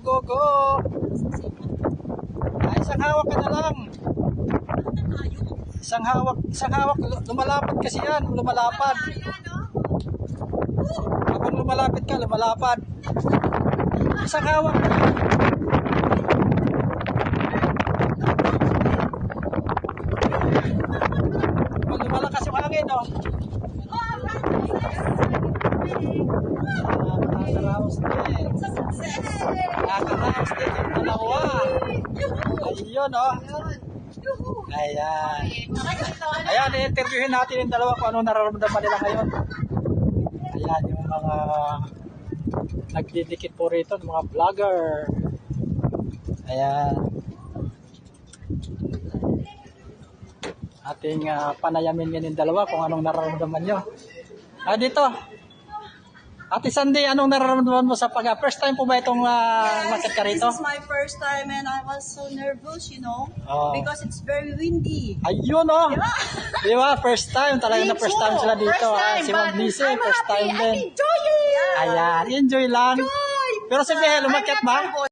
go, go. Ay, isang hawak ka na lang. Isang hawak, lumalapad kasi yan, lumalapad. Habang lumalapit ka, lumalapad. Isang hawak ka lang. Lumalakas yung hangin, no? Nakakaraos din. Nakakaraos din yung dalawa. Ayun, no? Ayan. Ayan, i-interviewin natin yung dalawa kung ano nararamdaman nila ngayon. Ayan, yung mga nagdidikit po rito, yung mga vlogger. Ayan. Ating panayamin ngayon yung dalawa kung anong nararamdaman nyo. Dito. Ate Sandy, anong nararamdaman mo sa first time po ba itong umakyat ka rito? This is my first time and I was so nervous, Oh. because it's very windy. Ayun, oh. Yeah. Di ba? First time. Talaga na first time sila dito. First time, Si Ma'am Lise, first time din. I'm enjoying it. Ayan, enjoy lang. Pero si Behel, umakyat ba?